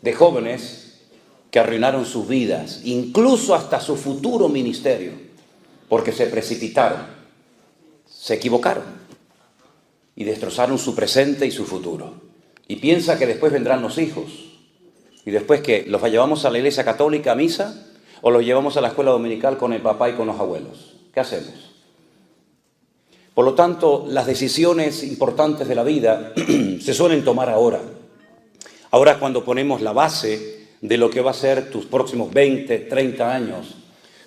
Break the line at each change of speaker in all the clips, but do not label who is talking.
de jóvenes que arruinaron sus vidas, incluso hasta su futuro ministerio, porque se precipitaron, se equivocaron y destrozaron su presente y su futuro. Y piensa que después vendrán los hijos. Y después, ¿qué? ¿Los llevamos a la iglesia católica a misa o los llevamos a la escuela dominical con el papá y con los abuelos? ¿Qué hacemos? Por lo tanto, las decisiones importantes de la vida se suelen tomar ahora. Ahora, cuando ponemos la base de lo que va a ser tus próximos 20, 30 años.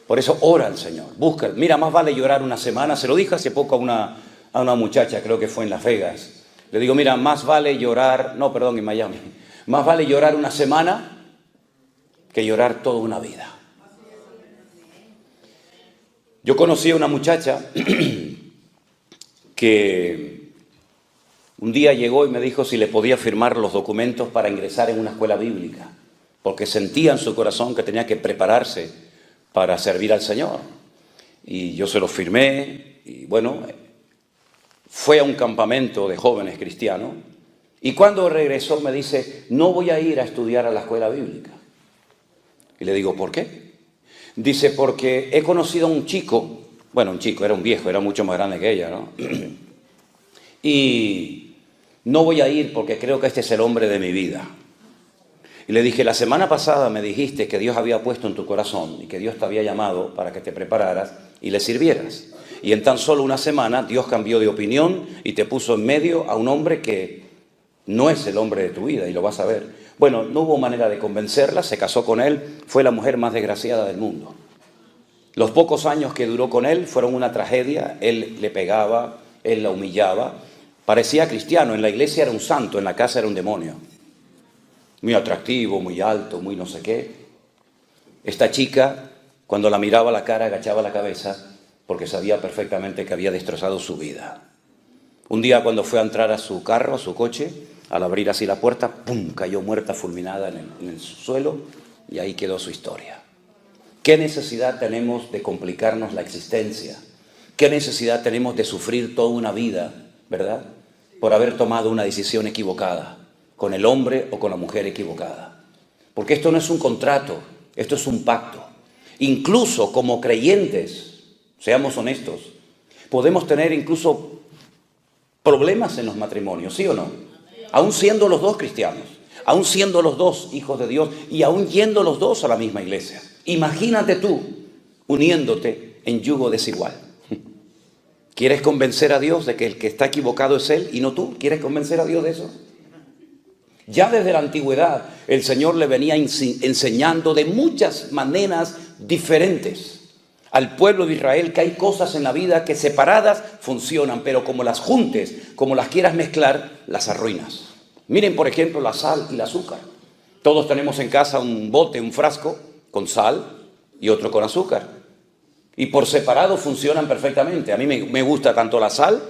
Por eso ora al Señor, busca. Mira, más vale llorar una semana. Se lo dije hace poco a una muchacha, creo que fue en Las Vegas. Le digo, mira, más vale llorar, en Miami. Más vale llorar una semana que llorar toda una vida. Yo conocí a una muchacha que un día llegó y me dijo si le podía firmar los documentos para ingresar en una escuela bíblica, porque sentía en su corazón que tenía que prepararse para servir al Señor. Y yo se los firmé y bueno, fue a un campamento de jóvenes cristianos y cuando regresó me dice, no voy a ir a estudiar a la escuela bíblica. Y le digo, ¿por qué? Dice, porque he conocido a un chico, era un viejo, era mucho más grande que ella, ¿no? Y no voy a ir porque creo que este es el hombre de mi vida. Y le dije, la semana pasada me dijiste que Dios había puesto en tu corazón y que Dios te había llamado para que te prepararas y le sirvieras. Y en tan solo una semana Dios cambió de opinión y te puso en medio a un hombre que no es el hombre de tu vida y lo vas a ver. Bueno, no hubo manera de convencerla, se casó con él, fue la mujer más desgraciada del mundo. Los pocos años que duró con él fueron una tragedia, él le pegaba, él la humillaba, parecía cristiano, en la iglesia era un santo, en la casa era un demonio. Muy atractivo, muy alto, muy no sé qué. Esta chica, cuando la miraba a la cara, agachaba la cabeza porque sabía perfectamente que había destrozado su vida. Un día cuando fue a entrar a su carro, a su coche, al abrir así la puerta, ¡pum!, cayó muerta fulminada en el suelo y ahí quedó su historia. ¿Qué necesidad tenemos de complicarnos la existencia? ¿Qué necesidad tenemos de sufrir toda una vida, verdad? Por haber tomado una decisión equivocada, con el hombre o con la mujer equivocada. Porque esto no es un contrato, esto es un pacto. Incluso como creyentes, seamos honestos, podemos tener incluso problemas en los matrimonios, ¿sí o no? Aún siendo los dos cristianos, aún siendo los dos hijos de Dios y aún yendo los dos a la misma iglesia. Imagínate tú uniéndote en yugo desigual. ¿Quieres convencer a Dios de que el que está equivocado es Él y no tú? ¿Quieres convencer a Dios de eso? Ya desde la antigüedad el Señor le venía enseñando de muchas maneras diferentes al pueblo de Israel que hay cosas en la vida que separadas funcionan, pero como las juntes, como las quieras mezclar, las arruinas. Miren, por ejemplo, la sal y el azúcar. Todos tenemos en casa un bote, un frasco con sal y otro con azúcar. Y por separado funcionan perfectamente. A mí me gusta tanto la sal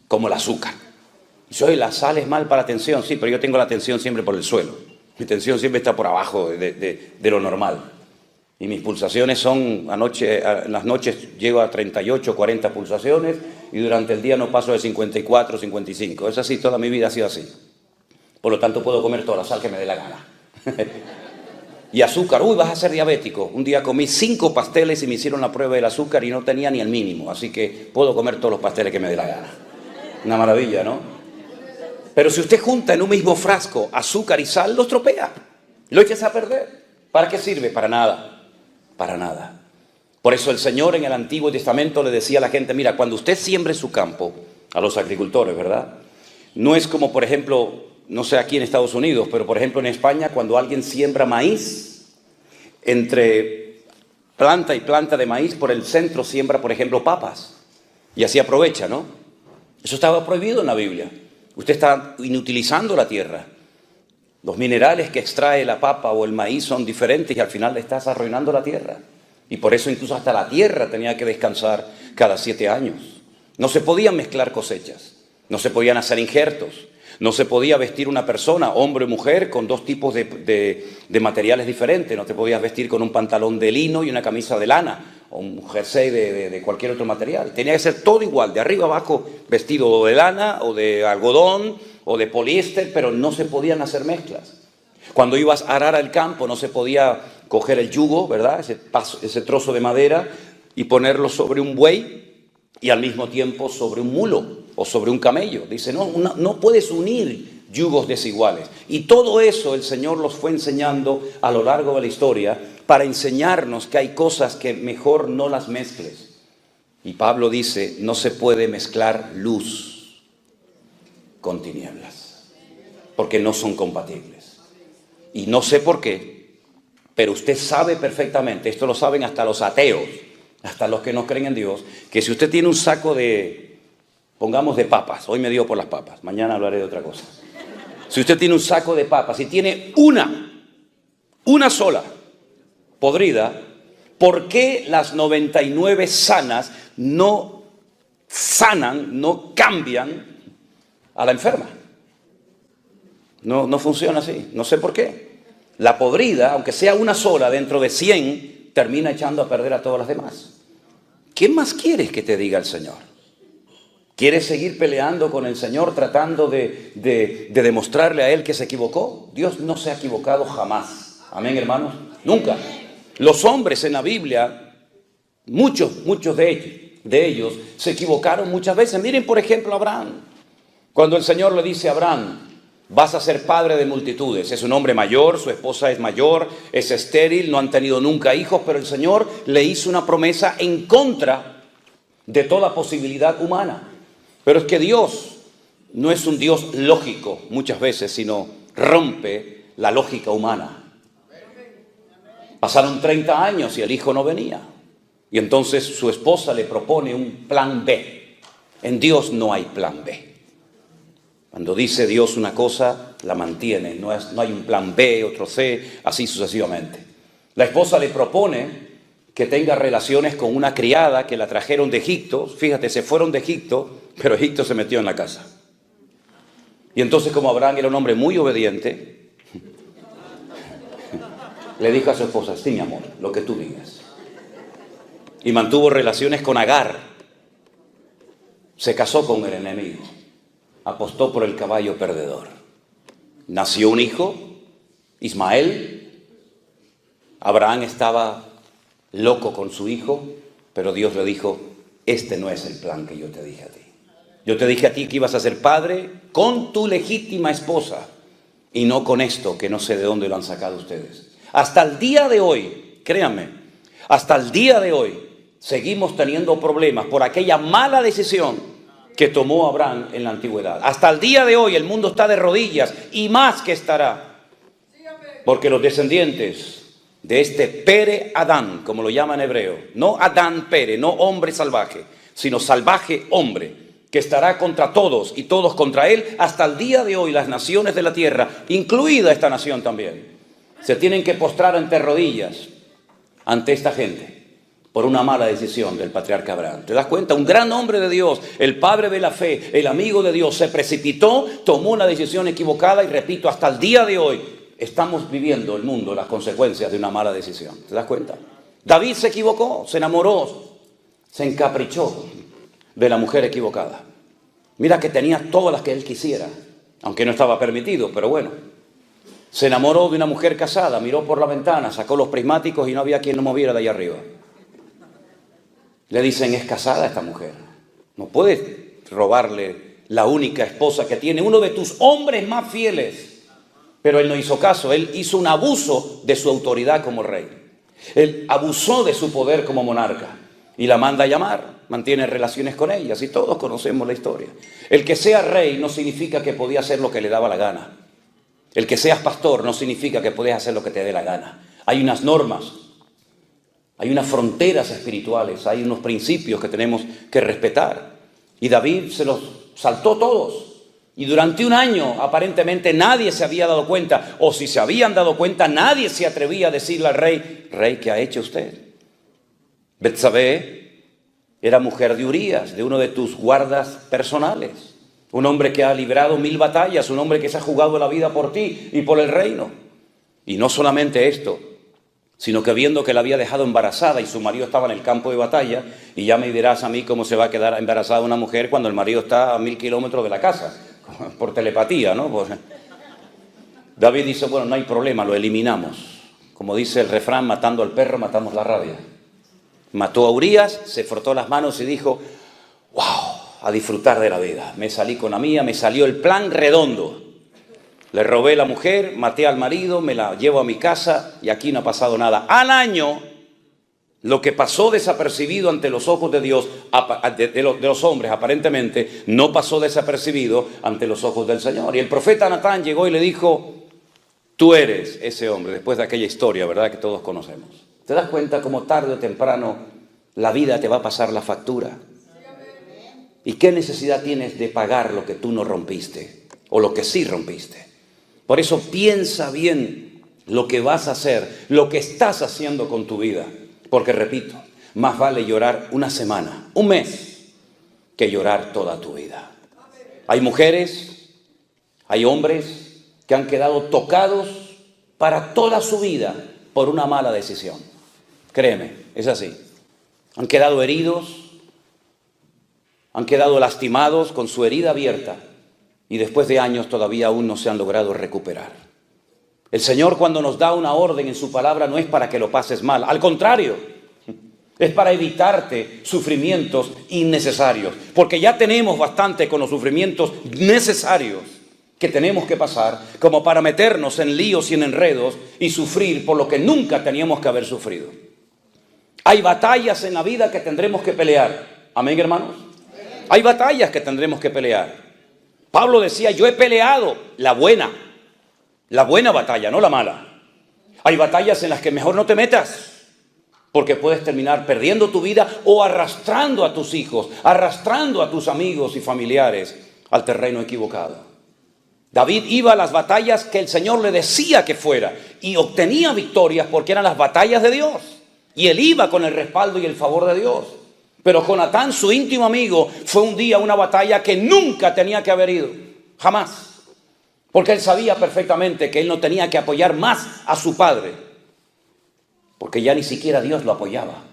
como el azúcar. La sal es mal para la tensión, sí, pero yo tengo la tensión siempre por el suelo. Mi tensión siempre está por abajo de lo normal. Y mis pulsaciones son, en las noches llego a 38, 40 pulsaciones y durante el día no paso de 54, 55. Es así, toda mi vida ha sido así. Por lo tanto puedo comer toda la sal que me dé la gana. Y azúcar, vas a ser diabético. Un día comí 5 pasteles y me hicieron la prueba del azúcar y no tenía ni el mínimo. Así que puedo comer todos los pasteles que me dé la gana. Una maravilla, ¿no? Pero si usted junta en un mismo frasco azúcar y sal, lo estropea. Lo echas a perder. ¿Para qué sirve? Para nada. Para nada. Por eso el Señor en el Antiguo Testamento le decía a la gente, mira, cuando usted siembre su campo, a los agricultores, ¿verdad? No es como, por ejemplo, no sé aquí en Estados Unidos, pero por ejemplo en España, cuando alguien siembra maíz, entre planta y planta de maíz, por el centro siembra, por ejemplo, papas. Y así aprovecha, ¿no? Eso estaba prohibido en la Biblia. Usted está inutilizando la tierra. Los minerales que extrae la papa o el maíz son diferentes y al final le estás arruinando la tierra. Y por eso incluso hasta la tierra tenía que descansar cada 7 años. No se podían mezclar cosechas, no se podían hacer injertos, no se podía vestir una persona, hombre o mujer, con 2 tipos de materiales diferentes. No te podías vestir con un pantalón de lino y una camisa de lana o un jersey de cualquier otro material. Tenía que ser todo igual, de arriba abajo vestido de lana o de algodón o de poliéster, pero no se podían hacer mezclas. Cuando ibas a arar el campo no se podía coger el yugo, ¿verdad? Ese trozo de madera y ponerlo sobre un buey y al mismo tiempo sobre un mulo o sobre un camello. Dice, no puedes unir yugos desiguales. Y todo eso el Señor los fue enseñando a lo largo de la historia para enseñarnos que hay cosas que mejor no las mezcles. Y Pablo dice, no se puede mezclar luz con tinieblas, porque no son compatibles. Y no sé por qué, pero usted sabe perfectamente, esto lo saben hasta los ateos, hasta los que no creen en Dios, que si usted tiene un saco de, pongamos de papas, hoy me dio por las papas, mañana hablaré de otra cosa. Si usted tiene un saco de papas y tiene una sola podrida, ¿por qué las 99 sanas no sanan, no cambian a la enferma? No funciona así, no sé por qué. La podrida, aunque sea una sola dentro de 100, termina echando a perder a todas las demás. ¿Qué más quieres que te diga el Señor? ¿Quieres seguir peleando con el Señor tratando de demostrarle a Él que se equivocó? Dios no se ha equivocado jamás. Amén, hermanos. Nunca. Los hombres en la Biblia, muchos de ellos se equivocaron muchas veces. Miren, por ejemplo, a Abraham. Cuando el Señor le dice a Abraham, vas a ser padre de multitudes. Es un hombre mayor, su esposa es mayor, es estéril, no han tenido nunca hijos, pero el Señor le hizo una promesa en contra de toda posibilidad humana. Pero es que Dios no es un Dios lógico muchas veces, sino rompe la lógica humana. Pasaron 30 años y el hijo no venía. Y entonces su esposa le propone un plan B. En Dios no hay plan B. Cuando dice Dios una cosa, la mantiene. No hay un plan B, otro C, así sucesivamente. La esposa le propone que tenga relaciones con una criada que la trajeron de Egipto. Fíjate, se fueron de Egipto, pero Egipto se metió en la casa. Y entonces, como Abraham era un hombre muy obediente, le dijo a su esposa, sí, mi amor, lo que tú digas. Y mantuvo relaciones con Agar. Se casó con el enemigo. Apostó por el caballo perdedor. Nació un hijo, Ismael. Abraham estaba loco con su hijo, pero Dios le dijo, este no es el plan que yo te dije a ti. Yo te dije a ti que ibas a ser padre con tu legítima esposa y no con esto que no sé de dónde lo han sacado ustedes. Hasta el día de hoy, créanme, hasta el día de hoy seguimos teniendo problemas por aquella mala decisión que tomó Abraham en la antigüedad. Hasta el día de hoy el mundo está de rodillas y más que estará, porque los descendientes de este Pere Adán, como lo llama en hebreo, no Adán Pere, no hombre salvaje, sino salvaje hombre, que estará contra todos y todos contra él, hasta el día de hoy las naciones de la tierra, incluida esta nación también, se tienen que postrar ante rodillas ante esta gente por una mala decisión del patriarca Abraham. ¿Te das cuenta? Un gran hombre de Dios, el padre de la fe, el amigo de Dios, se precipitó, tomó una decisión equivocada y repito, hasta el día de hoy estamos viviendo el mundo las consecuencias de una mala decisión. ¿Te das cuenta? David se equivocó, se enamoró, se encaprichó de la mujer equivocada. Mira que tenía todas las que él quisiera, aunque no estaba permitido, pero bueno. Se enamoró de una mujer casada, miró por la ventana, sacó los prismáticos y no había quien lo moviera de ahí arriba. Le dicen, es casada esta mujer. No puedes robarle la única esposa que tiene, uno de tus hombres más fieles. Pero él no hizo caso, él hizo un abuso de su autoridad como rey. Él abusó de su poder como monarca y la manda a llamar, mantiene relaciones con ellas y todos conocemos la historia. El que sea rey no significa que podía hacer lo que le daba la gana. El que seas pastor no significa que puedes hacer lo que te dé la gana. Hay unas normas, hay unas fronteras espirituales, hay unos principios que tenemos que respetar. Y David se los saltó todos. Y durante un año aparentemente nadie se había dado cuenta, o si se habían dado cuenta, nadie se atrevía a decirle al rey, rey, ¿qué ha hecho usted? Betsabé era mujer de Urías, de uno de tus guardas personales. Un hombre que ha librado 1000 batallas, un hombre que se ha jugado la vida por ti y por el reino. Y no solamente esto, sino que viendo que la había dejado embarazada y su marido estaba en el campo de batalla, y ya me dirás a mí cómo se va a quedar embarazada una mujer cuando el marido está a 1000 kilómetros de la casa, por telepatía, ¿no? Pues, David dice, bueno, no hay problema, lo eliminamos. Como dice el refrán, matando al perro, matamos la rabia. Mató a Urías, se frotó las manos y dijo, wow, a disfrutar de la vida. Me salí con la mía, me salió el plan redondo. Le robé la mujer, maté al marido, me la llevo a mi casa y aquí no ha pasado nada. Al año, lo que pasó desapercibido ante los ojos de Dios, de los hombres aparentemente, no pasó desapercibido ante los ojos del Señor. Y el profeta Natán llegó y le dijo, tú eres ese hombre, después de aquella historia, ¿verdad?, que todos conocemos. ¿Te das cuenta cómo tarde o temprano la vida te va a pasar la factura? ¿Y qué necesidad tienes de pagar lo que tú no rompiste o lo que sí rompiste? Por eso piensa bien lo que vas a hacer, lo que estás haciendo con tu vida. Porque repito, más vale llorar una semana, un mes, que llorar toda tu vida. Hay mujeres, hay hombres que han quedado tocados para toda su vida por una mala decisión. Créeme, es así. Han quedado heridos, han quedado lastimados con su herida abierta y después de años todavía aún no se han logrado recuperar. El Señor, cuando nos da una orden en su palabra, no es para que lo pases mal, al contrario, es para evitarte sufrimientos innecesarios, porque ya tenemos bastante con los sufrimientos necesarios que tenemos que pasar, como para meternos en líos y en enredos y sufrir por lo que nunca teníamos que haber sufrido. Hay batallas en la vida que tendremos que pelear. ¿Amén, hermanos? Hay batallas que tendremos que pelear. Pablo decía, yo he peleado la buena batalla, no la mala. Hay batallas en las que mejor no te metas, porque puedes terminar perdiendo tu vida o arrastrando a tus hijos, arrastrando a tus amigos y familiares al terreno equivocado. David iba a las batallas que el Señor le decía que fuera y obtenía victorias porque eran las batallas de Dios. Y él iba con el respaldo y el favor de Dios. Pero Jonatán, su íntimo amigo, fue un día a una batalla que nunca tenía que haber ido, jamás. Porque él sabía perfectamente que él no tenía que apoyar más a su padre, porque ya ni siquiera Dios lo apoyaba.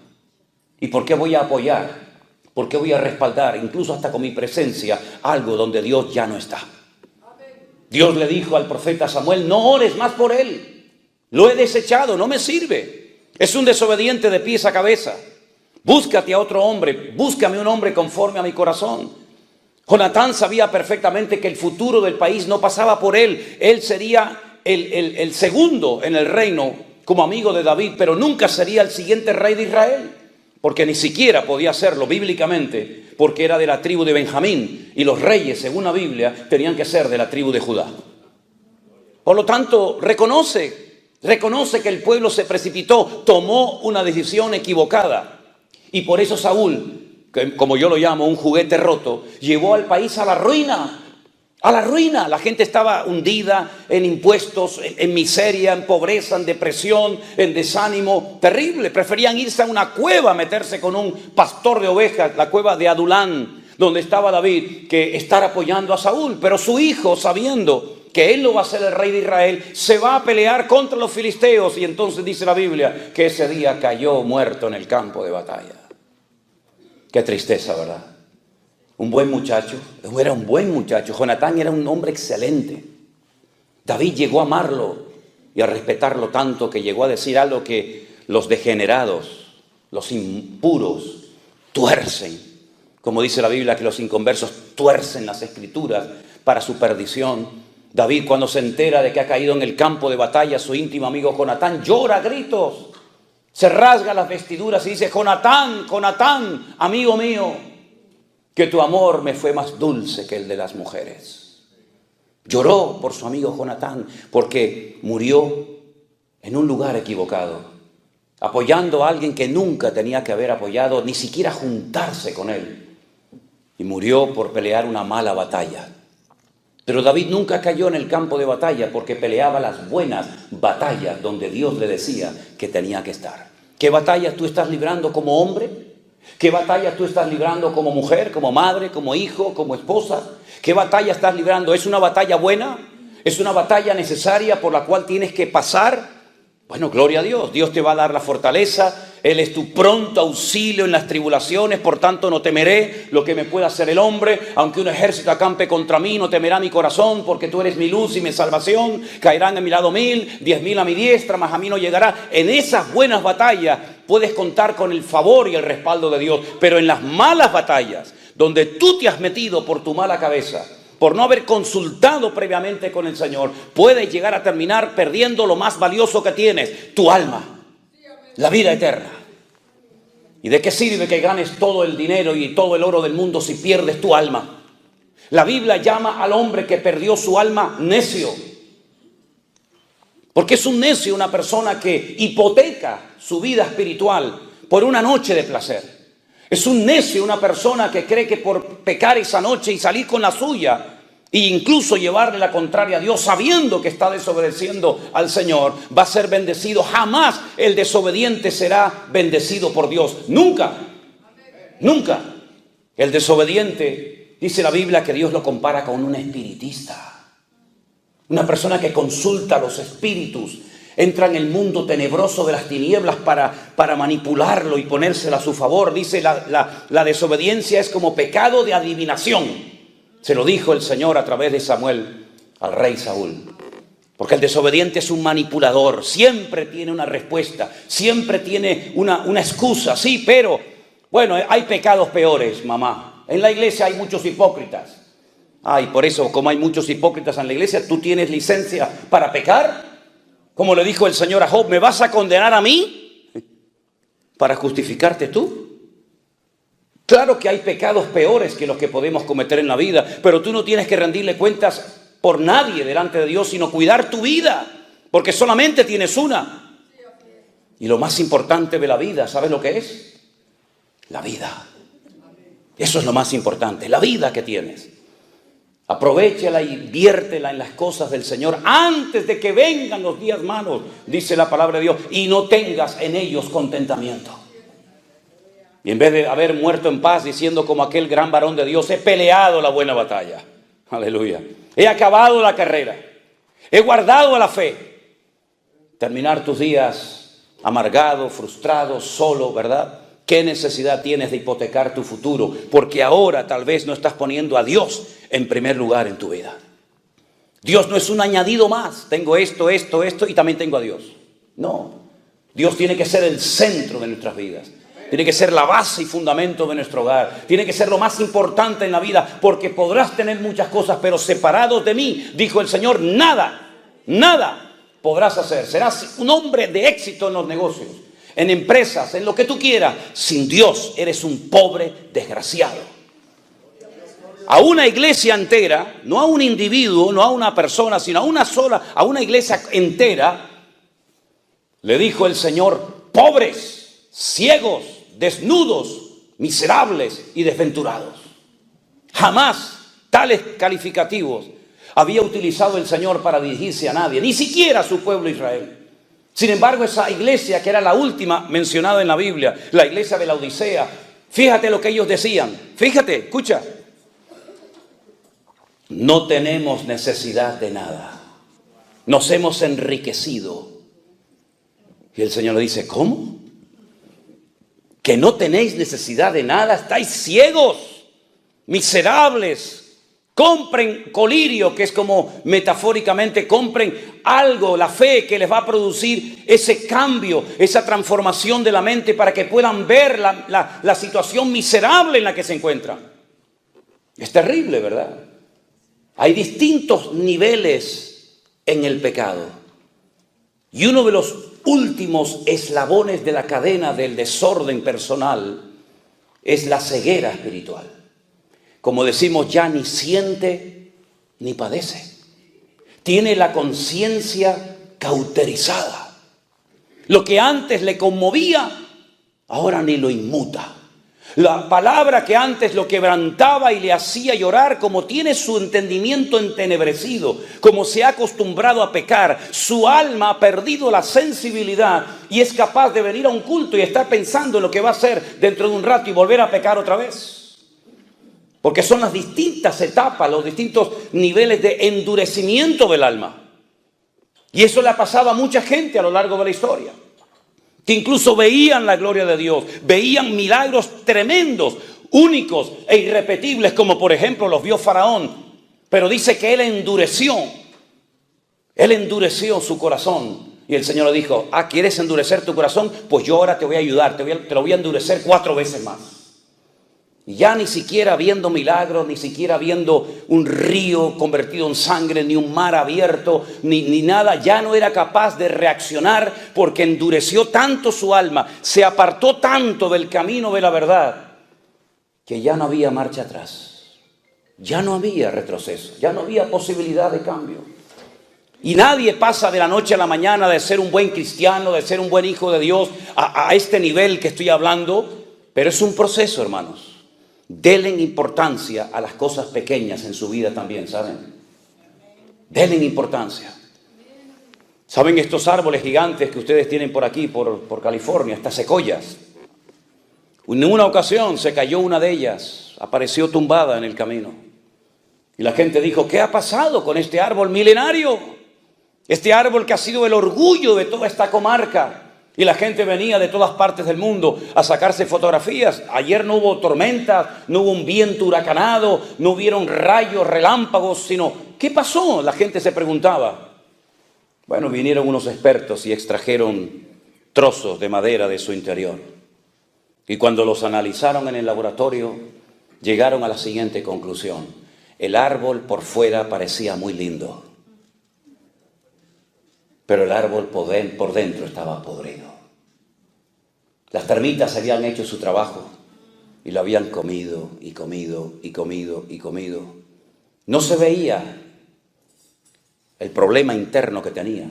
¿Y por qué voy a apoyar? ¿Por qué voy a respaldar, incluso hasta con mi presencia, algo donde Dios ya no está? Dios le dijo al profeta Samuel, no ores más por él. Lo he desechado, no me sirve. Es un desobediente de pies a cabeza. Búscate a otro hombre, búscame un hombre conforme a mi corazón. Jonatán sabía perfectamente que el futuro del país no pasaba por él. Él sería el segundo en el reino como amigo de David, pero nunca sería el siguiente rey de Israel, porque ni siquiera podía serlo bíblicamente, porque era de la tribu de Benjamín, y los reyes, según la Biblia, tenían que ser de la tribu de Judá. Por lo tanto, reconoce que el pueblo se precipitó, tomó una decisión equivocada. Y por eso Saúl, que como yo lo llamo, un juguete roto, llevó al país a la ruina. A la ruina. La gente estaba hundida en impuestos, en miseria, en pobreza, en depresión, en desánimo terrible. Preferían irse a una cueva a meterse con un pastor de ovejas, la cueva de Adulán, donde estaba David, que estar apoyando a Saúl. Pero su hijo, sabiendo que él no va a ser el rey de Israel, se va a pelear contra los filisteos. Y entonces dice la Biblia que ese día cayó muerto en el campo de batalla. Qué tristeza, ¿verdad? Un buen muchacho, era un buen muchacho. Jonatán era un hombre excelente. David llegó a amarlo y a respetarlo tanto que llegó a decir algo que los degenerados, los impuros, tuercen. Como dice la Biblia, que los inconversos tuercen las escrituras para su perdición. David, cuando se entera de que ha caído en el campo de batalla su íntimo amigo Jonatán, llora a gritos. Se rasga las vestiduras y dice, Jonatán, Jonatán, amigo mío, que tu amor me fue más dulce que el de las mujeres. Lloró por su amigo Jonatán porque murió en un lugar equivocado, apoyando a alguien que nunca tenía que haber apoyado, ni siquiera juntarse con él. Y murió por pelear una mala batalla. Pero David nunca cayó en el campo de batalla porque peleaba las buenas batallas donde Dios le decía que tenía que estar. ¿Qué batallas tú estás librando como hombre? ¿Qué batalla tú estás librando como mujer, como madre, como hijo, como esposa? ¿Qué batalla estás librando? ¿Es una batalla buena? ¿Es una batalla necesaria por la cual tienes que pasar? Bueno, gloria a Dios. Dios te va a dar la fortaleza Él es tu pronto auxilio en las tribulaciones, por tanto no temeré lo que me pueda hacer el hombre. Aunque un ejército acampe contra mí, no temerá mi corazón, porque tú eres mi luz y mi salvación. Caerán a mi lado 1000, 10.000 a mi diestra, mas a mí no llegará. En esas buenas batallas puedes contar con el favor y el respaldo de Dios. Pero en las malas batallas, donde tú te has metido por tu mala cabeza, por no haber consultado previamente con el Señor, puedes llegar a terminar perdiendo lo más valioso que tienes, tu alma, la vida eterna. ¿Y de qué sirve que ganes todo el dinero y todo el oro del mundo si pierdes tu alma? La Biblia llama al hombre que perdió su alma necio. Porque es un necio una persona que hipoteca su vida espiritual por una noche de placer. Es un necio una persona que cree que por pecar esa noche y salir con la suya e incluso llevarle la contraria a Dios sabiendo que está desobedeciendo al Señor, va a ser bendecido. Jamás el desobediente será bendecido por Dios. Nunca, nunca. El desobediente, dice la Biblia que Dios lo compara con un espiritista. Una persona que consulta los espíritus, entra en el mundo tenebroso de las tinieblas para manipularlo y ponérsela a su favor. Dice la desobediencia es como pecado de adivinación. Se lo dijo el Señor a través de Samuel al rey Saúl. Porque el desobediente es un manipulador. Siempre tiene una respuesta. Siempre tiene una excusa. Sí, pero bueno, hay pecados peores, mamá. En la iglesia hay muchos hipócritas. Ay, por eso, como hay muchos hipócritas en la iglesia, ¿tú tienes licencia para pecar? Como le dijo el Señor a Job, ¿me vas a condenar a mí para justificarte tú? Claro que hay pecados peores que los que podemos cometer en la vida, pero tú no tienes que rendirle cuentas por nadie delante de Dios, sino cuidar tu vida, porque solamente tienes una. Y lo más importante de la vida, ¿sabes lo que es? La vida. Eso es lo más importante, la vida que tienes. Aprovéchala y inviértela en las cosas del Señor antes de que vengan los días malos, dice la palabra de Dios, y no tengas en ellos contentamiento. Y en vez de haber muerto en paz diciendo como aquel gran varón de Dios, he peleado la buena batalla. Aleluya. He acabado la carrera. He guardado la fe. Terminar tus días amargado, frustrado, solo, ¿verdad? ¿Qué necesidad tienes de hipotecar tu futuro? Porque ahora tal vez no estás poniendo a Dios en primer lugar en tu vida. Dios no es un añadido más. Tengo esto y también tengo a Dios. No. Dios tiene que ser el centro de nuestras vidas. Tiene que ser la base y fundamento de nuestro hogar. Tiene que ser lo más importante en la vida. Porque podrás tener muchas cosas, pero separados de mí, dijo el Señor, nada podrás hacer. Serás un hombre de éxito en los negocios, en empresas, en lo que tú quieras. Sin Dios eres un pobre desgraciado. A una iglesia entera, no a un individuo, no a una persona, sino a una iglesia entera, le dijo el Señor, pobres, ciegos, desnudos, miserables y desventurados. Jamás tales calificativos había utilizado el Señor para dirigirse a nadie, ni siquiera a su pueblo Israel. Sin embargo, esa iglesia que era la última mencionada en la Biblia, la iglesia de la Odisea, fíjate lo que ellos decían. Fíjate, escucha. No tenemos necesidad de nada. Nos hemos enriquecido. Y el Señor le dice, ¿cómo? ¿Que no tenéis necesidad de nada? ¿Estáis ciegos? Miserables. Compren colirio, que es como metafóricamente, compren algo, la fe que les va a producir ese cambio, esa transformación de la mente para que puedan ver la situación miserable en la que se encuentran. Es terrible, ¿verdad? Hay distintos niveles en el pecado. Y uno de los últimos eslabones de la cadena del desorden personal es la ceguera espiritual. Como decimos, ya ni siente ni padece. Tiene la conciencia cauterizada. Lo que antes le conmovía, ahora ni lo inmuta. La palabra que antes lo quebrantaba y le hacía llorar, como tiene su entendimiento entenebrecido, como se ha acostumbrado a pecar, su alma ha perdido la sensibilidad y es capaz de venir a un culto y estar pensando en lo que va a hacer dentro de un rato y volver a pecar otra vez. Porque son las distintas etapas, los distintos niveles de endurecimiento del alma. Y eso le ha pasado a mucha gente a lo largo de la historia. que incluso veían la gloria de Dios, veían milagros tremendos, únicos e irrepetibles, como por ejemplo los vio Faraón. Pero dice que él endureció su corazón. Y el Señor le dijo: ¿quieres endurecer tu corazón? Pues yo ahora te voy a ayudar, te lo voy a endurecer 4 veces más. Y ya ni siquiera viendo milagros, ni siquiera viendo un río convertido en sangre, ni un mar abierto, ni nada, ya no era capaz de reaccionar, porque endureció tanto su alma, se apartó tanto del camino de la verdad, que ya no había marcha atrás, ya no había retroceso, ya no había posibilidad de cambio. Y nadie pasa de la noche a la mañana de ser un buen cristiano, de ser un buen hijo de Dios, a este nivel que estoy hablando, pero es un proceso, hermanos. Denle importancia a las cosas pequeñas en su vida también, ¿saben? Denle importancia. ¿Saben estos árboles gigantes que ustedes tienen por aquí, por California, estas secoyas? En una ocasión se cayó una de ellas, apareció tumbada en el camino. Y la gente dijo: ¿qué ha pasado con este árbol milenario? Este árbol que ha sido el orgullo de toda esta comarca. Y la gente venía de todas partes del mundo a sacarse fotografías. Ayer no hubo tormentas, no hubo un viento huracanado, no hubieron rayos, relámpagos, sino ¿qué pasó? La gente se preguntaba. Bueno, vinieron unos expertos y extrajeron trozos de madera de su interior. Y cuando los analizaron en el laboratorio, llegaron a la siguiente conclusión: el árbol por fuera parecía muy lindo, pero el árbol por dentro estaba podrido. Las termitas habían hecho su trabajo y lo habían comido y comido y comido y comido. No se veía el problema interno que tenía.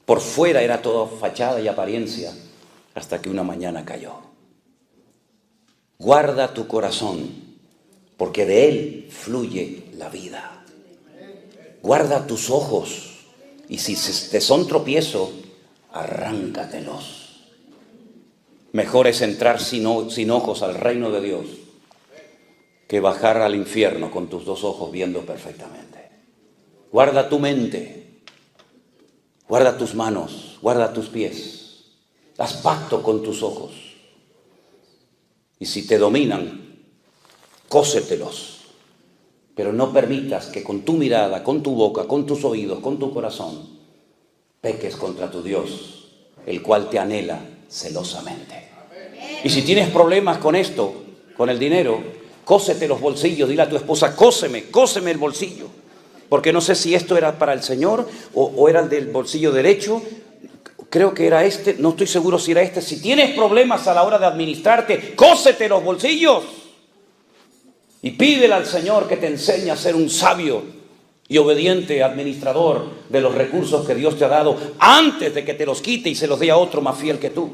Por fuera era todo fachada y apariencia, hasta que una mañana cayó. Guarda tu corazón, porque de él fluye la vida. Guarda tus ojos. Y si te son tropiezo, arráncatelos. Mejor es entrar sin ojos al reino de Dios que bajar al infierno con tus 2 ojos viendo perfectamente. Guarda tu mente, guarda tus manos, guarda tus pies. Haz pacto con tus ojos. Y si te dominan, cósetelos. Pero no permitas que con tu mirada, con tu boca, con tus oídos, con tu corazón, peques contra tu Dios, el cual te anhela celosamente. Y si tienes problemas con esto, con el dinero, cósete los bolsillos. Dile a tu esposa: cóseme el bolsillo. Porque no sé si esto era para el Señor o era el del bolsillo derecho. Creo que era este, no estoy seguro si era este. Si tienes problemas a la hora de administrarte, cósete los bolsillos. Y pídele al Señor que te enseñe a ser un sabio y obediente administrador de los recursos que Dios te ha dado, antes de que te los quite y se los dé a otro más fiel que tú.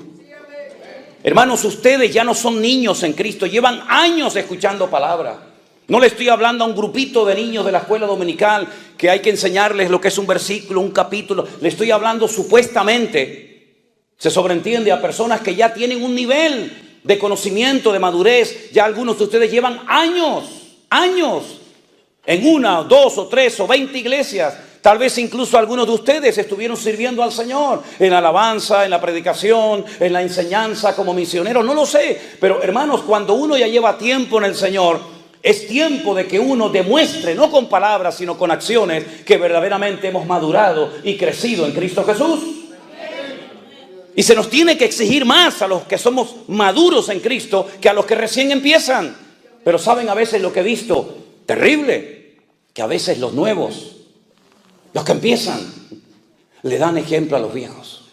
Hermanos, ustedes ya no son niños en Cristo, llevan años escuchando palabra. No le estoy hablando a un grupito de niños de la escuela dominical que hay que enseñarles lo que es un versículo, un capítulo. Le estoy hablando supuestamente, se sobreentiende, a personas que ya tienen un nivel de conocimiento, de madurez. Ya algunos de ustedes llevan años en 1, 2 o 3 o 20 iglesias. Tal vez incluso algunos de ustedes estuvieron sirviendo al Señor en la alabanza, en la predicación, en la enseñanza como misioneros, no lo sé. Pero hermanos, cuando uno ya lleva tiempo en el Señor, es tiempo de que uno demuestre, no con palabras, sino con acciones, que verdaderamente hemos madurado y crecido en Cristo Jesús. Y se nos tiene que exigir más a los que somos maduros en Cristo que a los que recién empiezan. Pero saben a veces lo que he visto, terrible, que a veces los nuevos, los que empiezan, le dan ejemplo a los viejos.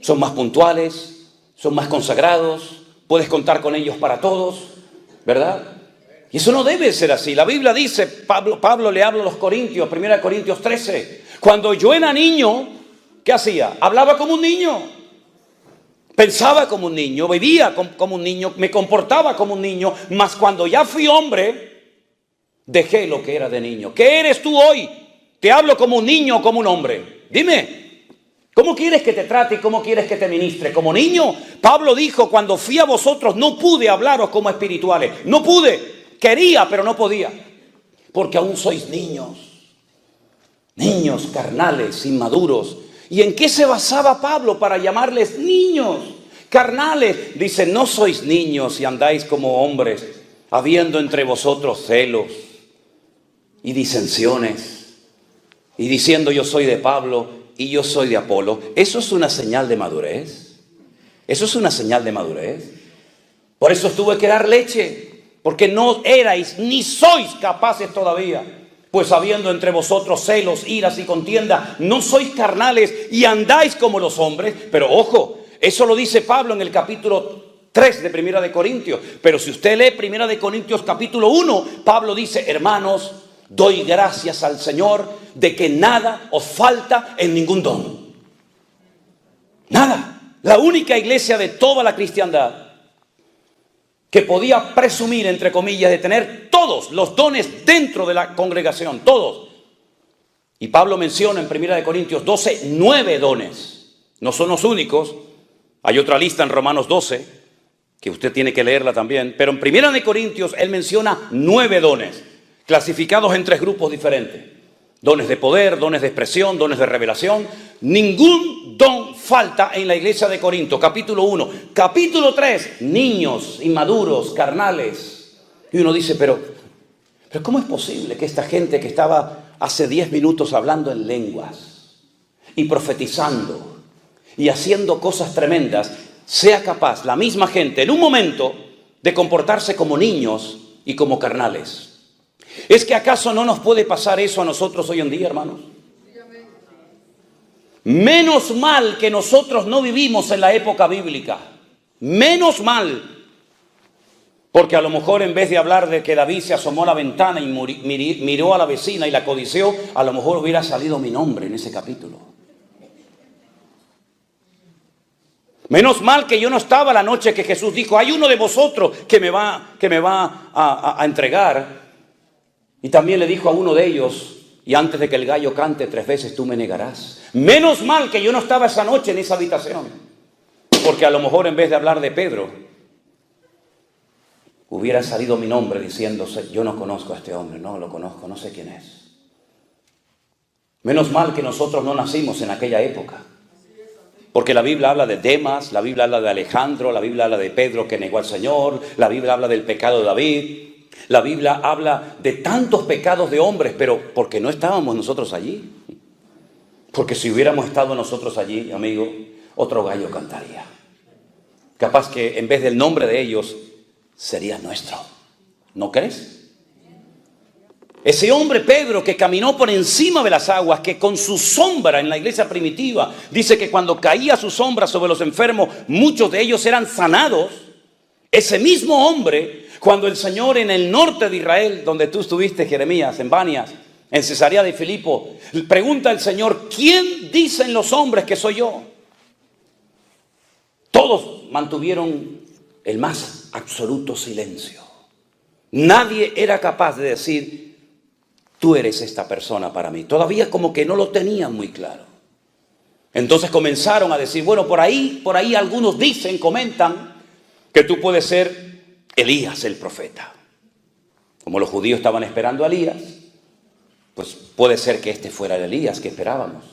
Son más puntuales, son más consagrados, puedes contar con ellos para todos, ¿verdad? Y eso no debe ser así. La Biblia dice, Pablo le habla a los Corintios, 1 Corintios 13, cuando yo era niño, ¿qué hacía? Hablaba como un niño, pensaba como un niño, vivía como un niño, me comportaba como un niño, mas cuando ya fui hombre, dejé lo que era de niño. ¿Qué eres tú hoy? ¿Te hablo como un niño o como un hombre? Dime, ¿cómo quieres que te trate y cómo quieres que te ministre? ¿Como niño? Pablo dijo, cuando fui a vosotros no pude hablaros como espirituales. No pude, quería pero no podía, porque aún sois niños carnales, inmaduros. ¿Y en qué se basaba Pablo para llamarles niños, carnales? Dice, no sois niños y andáis como hombres, habiendo entre vosotros celos y disensiones, y diciendo yo soy de Pablo y yo soy de Apolo. ¿Eso es una señal de madurez? ¿Eso es una señal de madurez? Por eso tuve que dar leche, porque no erais ni sois capaces todavía. Pues habiendo entre vosotros celos, iras y contienda, no sois carnales y andáis como los hombres. Pero ojo, eso lo dice Pablo en el capítulo 3 de Primera de Corintios. Pero si usted lee Primera de Corintios capítulo 1, Pablo dice, hermanos, doy gracias al Señor de que nada os falta en ningún don. Nada. La única iglesia de toda la cristiandad que podía presumir, entre comillas, de tener todos los dones dentro de la congregación, todos. Y Pablo menciona en 1 Corintios 12, 9 dones. No son los únicos. Hay otra lista en Romanos 12, que usted tiene que leerla también. Pero en 1 Corintios él menciona 9 dones, clasificados en 3 grupos diferentes. Dones de poder, dones de expresión, dones de revelación. Ningún don falta en la iglesia de Corinto. Capítulo 1. Capítulo 3. Niños, inmaduros, carnales. Y uno dice, pero ¿cómo es posible que esta gente que estaba hace 10 minutos hablando en lenguas y profetizando y haciendo cosas tremendas, sea capaz, la misma gente, en un momento, de comportarse como niños y como carnales? ¿Es que acaso no nos puede pasar eso a nosotros hoy en día, hermanos? Menos mal que nosotros no vivimos en la época bíblica. Menos mal. Porque a lo mejor en vez de hablar de que David se asomó a la ventana y miró a la vecina y la codició, a lo mejor hubiera salido mi nombre en ese capítulo. Menos mal que yo no estaba la noche que Jesús dijo, hay uno de vosotros que me va a entregar. Y también le dijo a uno de ellos, y antes de que el gallo cante 3 veces tú me negarás. Menos mal que yo no estaba esa noche en esa habitación. Porque a lo mejor en vez de hablar de Pedro, hubiera salido mi nombre diciéndose, yo no conozco a este hombre, no lo conozco, no sé quién es. Menos mal que nosotros no nacimos en aquella época. Porque la Biblia habla de Demas, la Biblia habla de Alejandro, la Biblia habla de Pedro que negó al Señor, la Biblia habla del pecado de David. La Biblia habla de tantos pecados de hombres, pero ¿por qué no estábamos nosotros allí? Porque si hubiéramos estado nosotros allí, amigo, otro gallo cantaría. Capaz que en vez del nombre de ellos, sería nuestro. ¿No crees? Ese hombre Pedro que caminó por encima de las aguas, que con su sombra en la iglesia primitiva, dice que cuando caía su sombra sobre los enfermos, muchos de ellos eran sanados. Ese mismo hombre, cuando el Señor en el norte de Israel, donde tú estuviste, Jeremías, en Banias, en Cesarea de Filipo, pregunta al Señor, ¿quién dicen los hombres que soy yo? Todos mantuvieron el más absoluto silencio. Nadie era capaz de decir, tú eres esta persona para mí. Todavía como que no lo tenían muy claro. Entonces comenzaron a decir, bueno, por ahí algunos dicen, comentan, que tú puedes ser Elías el profeta. Como los judíos estaban esperando a Elías, pues puede ser que este fuera el Elías que esperábamos.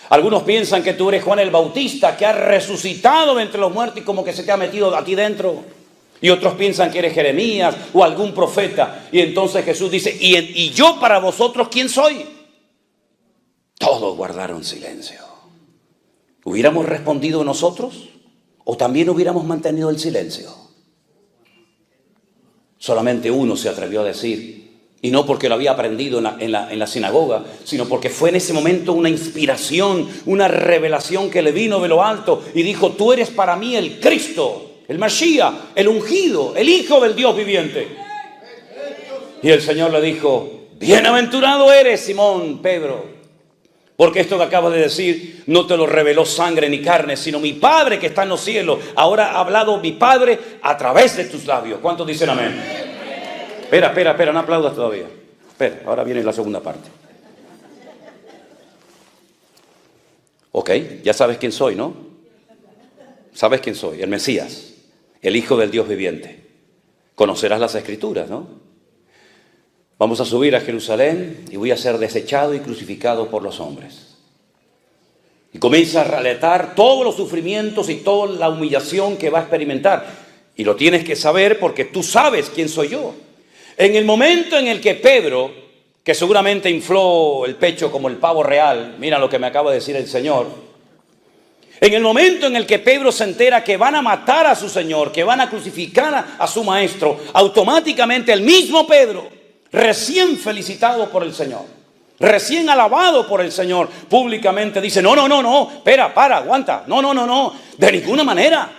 Algunos piensan que tú eres Juan el Bautista, que ha resucitado de entre los muertos y como que se te ha metido aquí dentro. Y otros piensan que eres Jeremías o algún profeta. Y entonces Jesús dice, ¿y yo para vosotros quién soy? Todos guardaron silencio. ¿Hubiéramos respondido nosotros? ¿O también hubiéramos mantenido el silencio? Solamente uno se atrevió a decir, y no porque lo había aprendido en la sinagoga, sino porque fue en ese momento una inspiración, una revelación que le vino de lo alto y dijo, tú eres para mí el Cristo, el Mashiach, el ungido, el Hijo del Dios viviente. Y el Señor le dijo, bienaventurado eres, Simón, Pedro, porque esto que acabas de decir no te lo reveló sangre ni carne, sino mi Padre que está en los cielos. Ahora ha hablado mi Padre a través de tus labios. ¿Cuántos dicen amén? Espera, no aplaudas todavía. Espera, ahora viene la segunda parte. Ok, ya sabes quién soy, ¿no? Sabes quién soy, el Mesías, el Hijo del Dios viviente. Conocerás las Escrituras, ¿no? Vamos a subir a Jerusalén y voy a ser desechado y crucificado por los hombres. Y comienza a relatar todos los sufrimientos y toda la humillación que va a experimentar. Y lo tienes que saber porque tú sabes quién soy yo. En el momento en el que Pedro, que seguramente infló el pecho como el pavo real, mira lo que me acaba de decir el Señor. En el momento en el que Pedro se entera que van a matar a su Señor, que van a crucificar a su Maestro, automáticamente el mismo Pedro, recién felicitado por el Señor, recién alabado por el Señor, públicamente dice, no, espera, para, aguanta, no, de ninguna manera.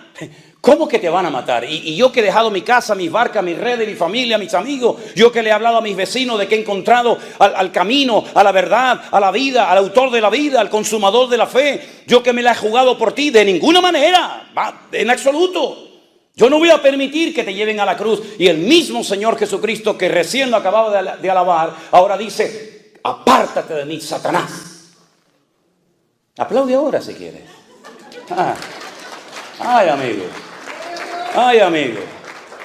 ¿Cómo que te van a matar? Y yo que he dejado mi casa, mis barcas, mis redes, mi familia, mis amigos, yo que le he hablado a mis vecinos de que he encontrado al camino, a la verdad, a la vida, al autor de la vida, al consumador de la fe, yo que me la he jugado por ti, de ninguna manera, en absoluto. Yo no voy a permitir que te lleven a la cruz. Y el mismo Señor Jesucristo que recién lo acababa de alabar, ahora dice, apártate de mí, Satanás. Aplaude ahora si quieres. Ay, amigo.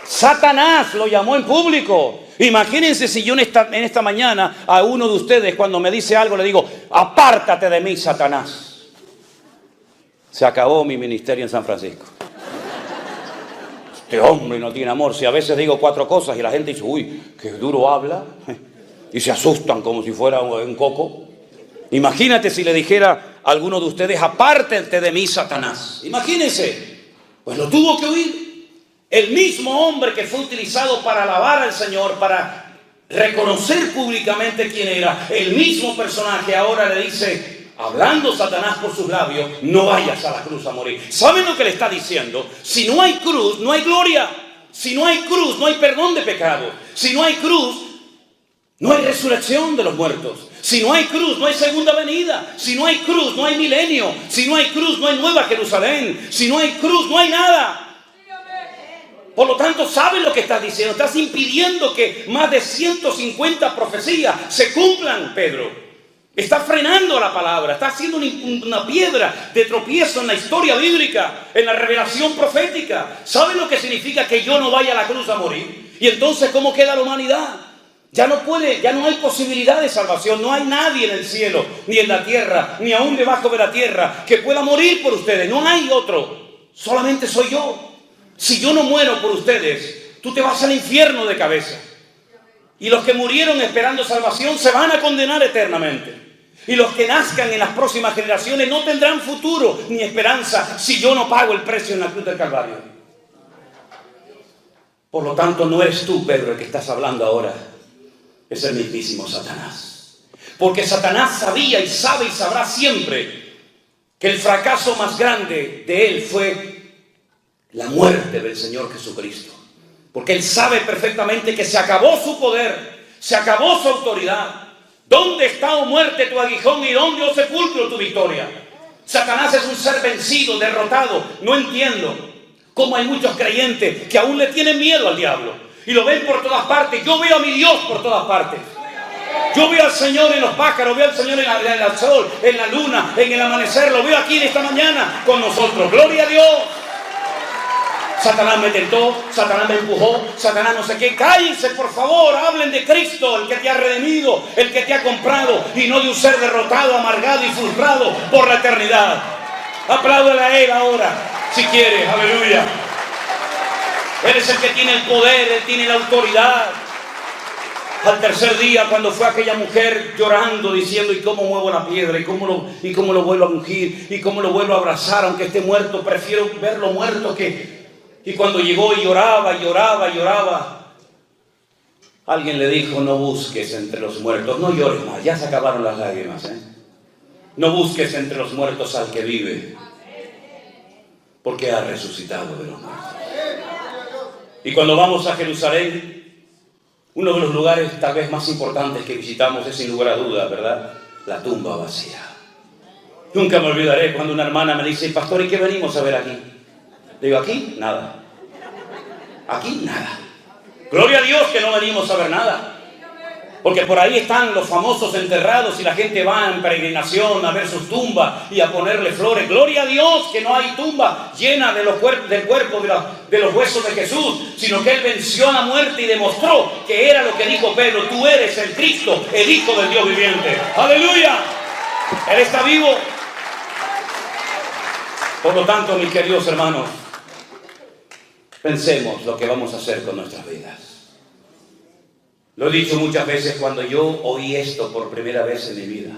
Satanás lo llamó en público. Imagínense si yo en esta mañana a uno de ustedes cuando me dice algo le digo, apártate de mí, Satanás. Se acabó mi ministerio en San Francisco. Este hombre no tiene amor. Si a veces digo 4 cosas y la gente dice, uy, qué duro habla, y se asustan como si fuera un coco. Imagínate si le dijera a alguno de ustedes, apártate de mí, Satanás. Imagínense. Pues lo tuvo que oír. El mismo hombre que fue utilizado para alabar al Señor, para reconocer públicamente quién era, el mismo personaje ahora le dice, hablando Satanás por sus labios, no vayas a la cruz a morir. ¿Saben lo que le está diciendo? Si no hay cruz, no hay gloria. Si no hay cruz, no hay perdón de pecado. Si no hay cruz, no hay resurrección de los muertos. Si no hay cruz, no hay segunda venida. Si no hay cruz, no hay milenio. Si no hay cruz, no hay nueva Jerusalén. Si no hay cruz, no hay nada. Por lo tanto, ¿sabes lo que estás diciendo? Estás impidiendo que más de 150 profecías se cumplan, Pedro. Estás frenando la palabra. Estás haciendo una piedra de tropiezo en la historia bíblica, en la revelación profética. ¿Sabes lo que significa que yo no vaya a la cruz a morir? Y entonces, ¿cómo queda la humanidad? Ya no hay posibilidad de salvación. No hay nadie en el cielo, ni en la tierra, ni aún debajo de la tierra que pueda morir por ustedes. No hay otro. Solamente soy yo. Si yo no muero por ustedes, tú te vas al infierno de cabeza. Y los que murieron esperando salvación se van a condenar eternamente. Y los que nazcan en las próximas generaciones no tendrán futuro ni esperanza si yo no pago el precio en la cruz del Calvario. Por lo tanto, no eres tú, Pedro, el que estás hablando ahora. Es el mismísimo Satanás. Porque Satanás sabía y sabe y sabrá siempre que el fracaso más grande de él fue la muerte del Señor Jesucristo. Porque él sabe perfectamente que se acabó su poder, se acabó su autoridad. ¿Dónde está, oh muerte, tu aguijón y dónde, oh sepulcro, tu victoria? Satanás es un ser vencido, derrotado. No entiendo cómo hay muchos creyentes que aún le tienen miedo al diablo y lo ven por todas partes. Yo veo a mi Dios por todas partes. Yo veo al Señor en los pájaros, veo al Señor en el sol, en la luna, en el amanecer. Lo veo aquí en esta mañana con nosotros. ¡Gloria a Dios! Satanás me tentó, Satanás me empujó, Satanás no sé qué. Cállense, por favor, hablen de Cristo, el que te ha redimido, el que te ha comprado, y no de un ser derrotado, amargado y frustrado por la eternidad. Apláudale a Él ahora, si quieres, aleluya. Él es el que tiene el poder, Él tiene la autoridad. Al tercer día, cuando fue aquella mujer llorando, diciendo, ¿y cómo muevo la piedra? ¿Y cómo lo vuelvo a ungir? ¿Y cómo lo vuelvo a abrazar? Aunque esté muerto, prefiero verlo muerto que... Y cuando llegó y lloraba, alguien le dijo, no busques entre los muertos, no llores más, ya se acabaron las lágrimas, No busques entre los muertos al que vive, porque ha resucitado de los muertos. Y cuando vamos a Jerusalén, uno de los lugares tal vez más importantes que visitamos es sin lugar a dudas, ¿verdad? La tumba vacía. Nunca me olvidaré cuando una hermana me dice, pastor, ¿y qué venimos a ver aquí? Le digo, aquí, nada. Aquí, nada. Gloria a Dios que no venimos a ver nada. Porque por ahí están los famosos enterrados y la gente va en peregrinación a ver sus tumbas y a ponerle flores. Gloria a Dios que no hay tumba llena de del cuerpo de los huesos de Jesús, sino que Él venció a la muerte y demostró que era lo que dijo Pedro, tú eres el Cristo, el Hijo del Dios viviente. ¡Aleluya! Él está vivo. Por lo tanto, mis queridos hermanos, pensemos lo que vamos a hacer con nuestras vidas. Lo he dicho muchas veces cuando yo oí esto por primera vez en mi vida.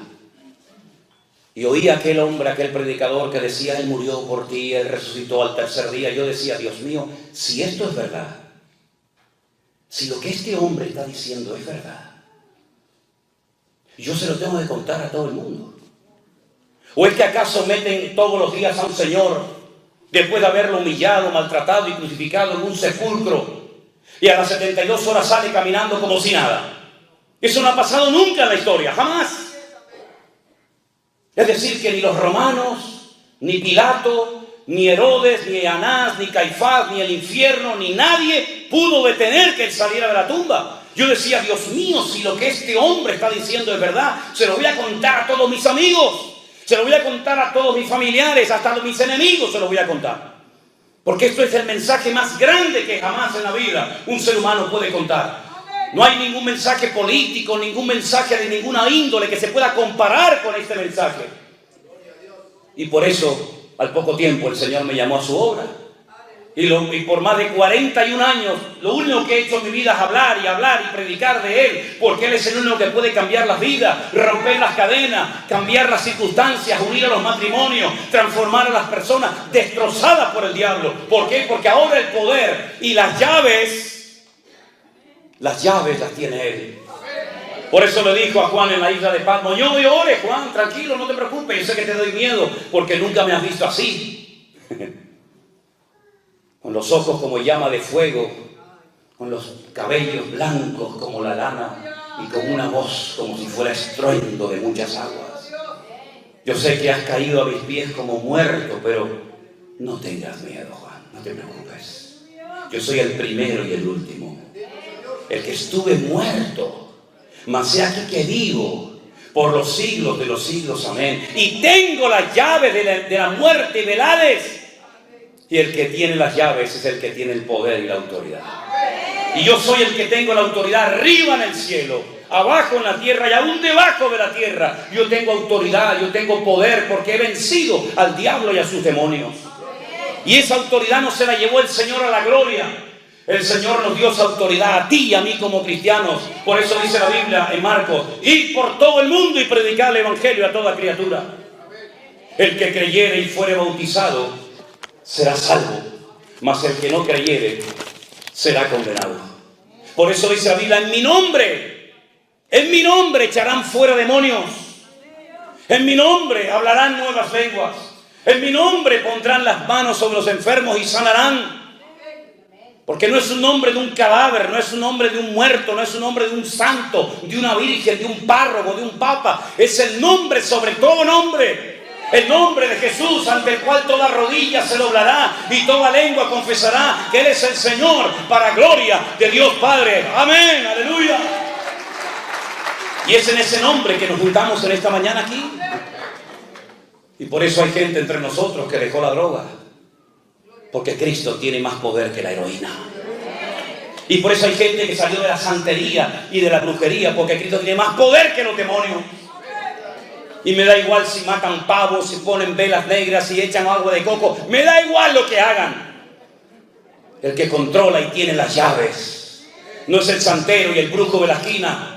Y oí a aquel hombre, aquel predicador que decía, Él murió por ti, Él resucitó al tercer día. Yo decía, Dios mío, si esto es verdad, si lo que este hombre está diciendo es verdad, yo se lo tengo que contar a todo el mundo. ¿O es que acaso meten todos los días a un señor, después de haberlo humillado, maltratado y crucificado, en un sepulcro, y a las 72 horas sale caminando como si nada? Eso no ha pasado nunca en la historia, jamás. Es decir, que ni los romanos, ni Pilato, ni Herodes, ni Anás, ni Caifás, ni el infierno, ni nadie pudo detener que él saliera de la tumba. Yo decía, Dios mío, si lo que este hombre está diciendo es verdad, se lo voy a contar a todos mis amigos, se lo voy a contar a todos mis familiares, hasta a mis enemigos se lo voy a contar. Porque esto es el mensaje más grande que jamás en la vida un ser humano puede contar. No hay ningún mensaje político, ningún mensaje de ninguna índole que se pueda comparar con este mensaje. Y por eso, al poco tiempo, el Señor me llamó a su obra. Y por más de 41 años, lo único que he hecho en mi vida es hablar y predicar de Él. Porque Él es el único que puede cambiar las vidas, romper las cadenas, cambiar las circunstancias, unir a los matrimonios, transformar a las personas destrozadas por el diablo. ¿Por qué? Porque ahora el poder y las llaves las tiene Él. Por eso le dijo a Juan en la isla de Patmos, yo me ore, Juan, tranquilo, no te preocupes, yo sé que te doy miedo porque nunca me has visto así. Con los ojos como llama de fuego, con los cabellos blancos como la lana y con una voz como si fuera estruendo de muchas aguas. Yo sé que has caído a mis pies como muerto, pero no tengas miedo, Juan, no te preocupes. Yo soy el primero y el último, el que estuve muerto, mas he aquí que vivo por los siglos de los siglos, amén. Y tengo las llaves de la muerte y del Hades. Y el que tiene las llaves es el que tiene el poder y la autoridad. Y yo soy el que tengo la autoridad arriba en el cielo, abajo en la tierra y aún debajo de la tierra. Yo tengo autoridad, yo tengo poder porque he vencido al diablo y a sus demonios. Y esa autoridad no se la llevó el Señor a la gloria. El Señor nos dio esa autoridad a ti y a mí como cristianos. Por eso dice la Biblia en Marcos, id por todo el mundo y predicad el evangelio a toda criatura. El que creyere y fuere bautizado será salvo, mas el que no creyere será condenado. Por eso dice la Biblia, en mi nombre echarán fuera demonios, en mi nombre hablarán nuevas lenguas, en mi nombre pondrán las manos sobre los enfermos y sanarán. Porque no es un nombre de un cadáver, no es un nombre de un muerto, no es un nombre de un santo, de una virgen, de un párroco, de un papa. Es el nombre sobre todo nombre. El nombre de Jesús, ante el cual toda rodilla se doblará y toda lengua confesará que Él es el Señor, para gloria de Dios Padre. Amén, aleluya. Y es en ese nombre que nos juntamos en esta mañana aquí. Y por eso hay gente entre nosotros que dejó la droga. Porque Cristo tiene más poder que la heroína. Y por eso hay gente que salió de la santería y de la brujería, porque Cristo tiene más poder que los demonios. Y me da igual si matan pavos, si ponen velas negras, si echan agua de coco. Me da igual lo que hagan. El que controla y tiene las llaves no es el santero y el brujo de la esquina,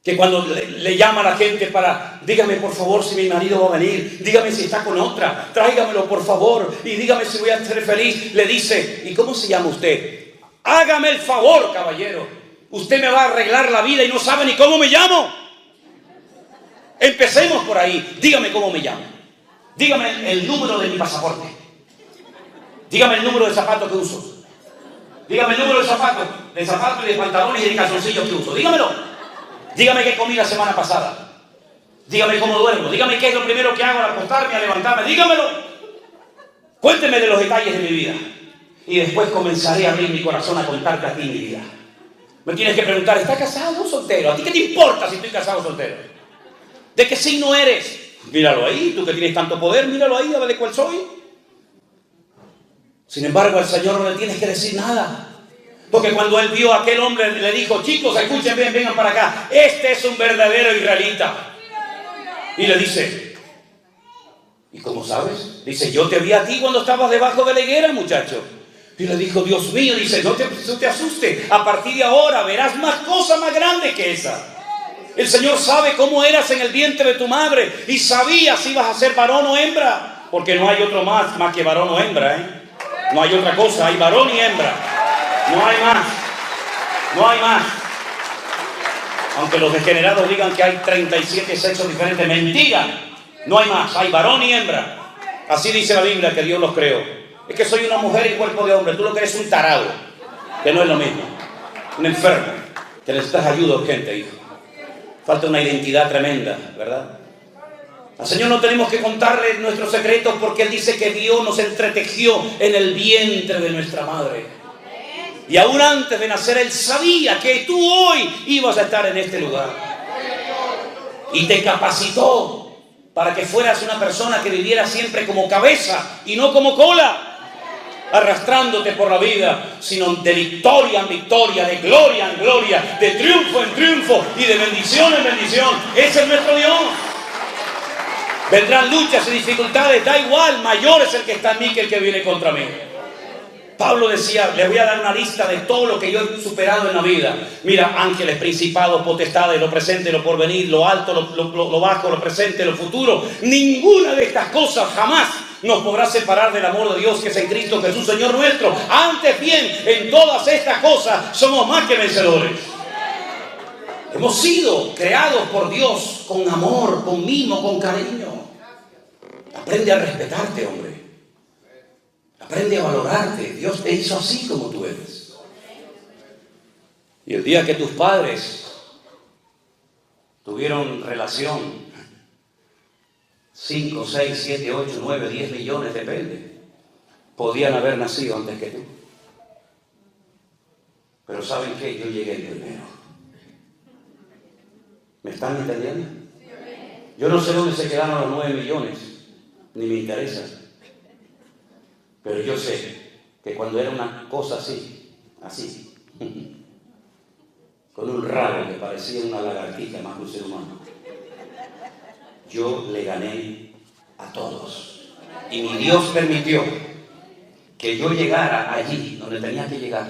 que cuando le llama a la gente para, dígame por favor si mi marido va a venir, dígame si está con otra, tráigamelo por favor y dígame si voy a ser feliz, le dice, ¿y cómo se llama usted? Hágame el favor, caballero, usted me va a arreglar la vida y no sabe ni cómo me llamo. Empecemos por ahí. Dígame cómo me llamo, dígame el número de mi pasaporte, dígame el número de zapatos que uso, dígame el número de zapatos y de pantalones y de calzoncillos que uso, dígamelo. Dígame qué comí la semana pasada. Dígame cómo duermo. Dígame qué es lo primero que hago al acostarme, al levantarme. Dígamelo. Cuénteme de los detalles de mi vida. Y después comenzaré a abrir mi corazón a contarte a ti mi vida. Me tienes que preguntar, ¿estás casado o soltero? ¿A ti qué te importa si estoy casado o soltero? ¿De qué signo eres? Míralo ahí, tú que tienes tanto poder, míralo ahí, a ver de cuál soy. Sin embargo, al Señor no le tienes que decir nada. Porque cuando Él vio a aquel hombre, le dijo, chicos, escuchen bien, vengan para acá. Este es un verdadero israelita. Y le dice, ¿Y cómo sabes? Dice, yo te vi a ti cuando estabas debajo de la higuera, muchacho. Y le dijo, Dios mío, dice, no te asustes, a partir de ahora verás más cosas más grandes que esa. El Señor sabe cómo eras en el vientre de tu madre y sabía si ibas a ser varón o hembra, porque no hay otro más que varón o hembra, ¿eh? No hay otra cosa, hay varón y hembra. No hay más. No hay más. Aunque los degenerados digan que hay 37 sexos diferentes, mentira. No hay más, hay varón y hembra. Así dice la Biblia que Dios los creó. Es que soy una mujer y cuerpo de hombre. Tú lo que eres un tarado, que no es lo mismo. Un enfermo, que necesitas ayuda urgente, hijo. Falta una identidad tremenda, ¿verdad? Al Señor no tenemos que contarle nuestros secretos porque Él dice que Dios nos entretejió en el vientre de nuestra madre. Y aún antes de nacer Él sabía que tú hoy ibas a estar en este lugar. Y te capacitó para que fueras una persona que viviera siempre como cabeza y no como cola, arrastrándote por la vida, sino de victoria en victoria, de gloria en gloria, de triunfo en triunfo y de bendición en bendición. Ese es nuestro Dios. Vendrán luchas y dificultades, da igual, mayor es el que está en mí que el que viene contra mí. Pablo decía, le voy a dar una lista de todo lo que yo he superado en la vida. Mira, ángeles, principados, potestades, lo presente, lo porvenir, lo alto, lo bajo, lo presente, lo futuro. Ninguna de estas cosas jamás nos podrá separar del amor de Dios que es en Cristo Jesús, Señor nuestro. Antes bien, en todas estas cosas somos más que vencedores. Hemos sido creados por Dios con amor, con mimo, con cariño. Aprende a respetarte, hombre. Aprende a valorarte. Dios te hizo así como tú eres. Y el día que tus padres tuvieron relación, 5, 6, 7, 8, 9, 10 millones, depende, podían haber nacido antes que tú. Pero ¿saben qué? Yo llegué el primero. ¿Me están entendiendo? Yo no sé dónde se quedaron los 9 millones, ni me interesa. Pero yo sé que cuando era una cosa así, con un rabo que parecía una lagartija más que un ser humano, yo le gané a todos. Y mi Dios permitió que yo llegara allí donde tenía que llegar.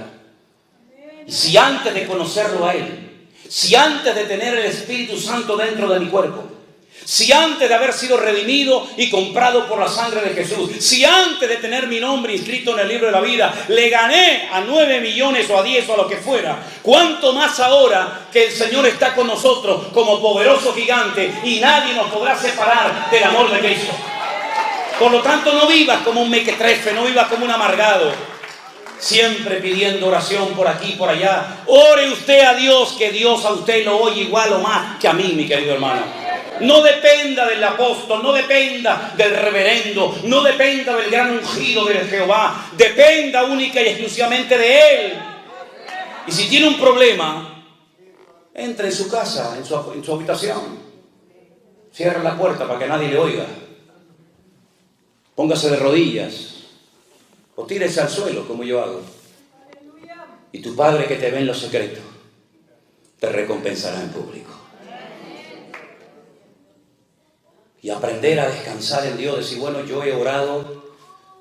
Y si antes de conocerlo a Él, si antes de tener el Espíritu Santo dentro de mi cuerpo, si antes de haber sido redimido y comprado por la sangre de Jesús, si antes de tener mi nombre inscrito en el libro de la vida, le gané a 9 millones o a 10 o a lo que fuera, ¿cuánto más ahora que el Señor está con nosotros como poderoso gigante y nadie nos podrá separar del amor de Cristo? Por lo tanto, no vivas como un mequetrefe, no vivas como un amargado, siempre pidiendo oración por aquí y por allá. Ore usted a Dios, que Dios a usted lo oye igual o más que a mí, mi querido hermano. No dependa del apóstol, no dependa del reverendo, no dependa del gran ungido de Jehová, dependa única y exclusivamente de Él. Y si tiene un problema, entre en su casa, en su habitación, cierra la puerta para que nadie le oiga, póngase de rodillas o tírese al suelo como yo hago, y tu Padre que te ve en lo secreto te recompensará en público. Y aprender a descansar en Dios, decir, bueno, yo he orado,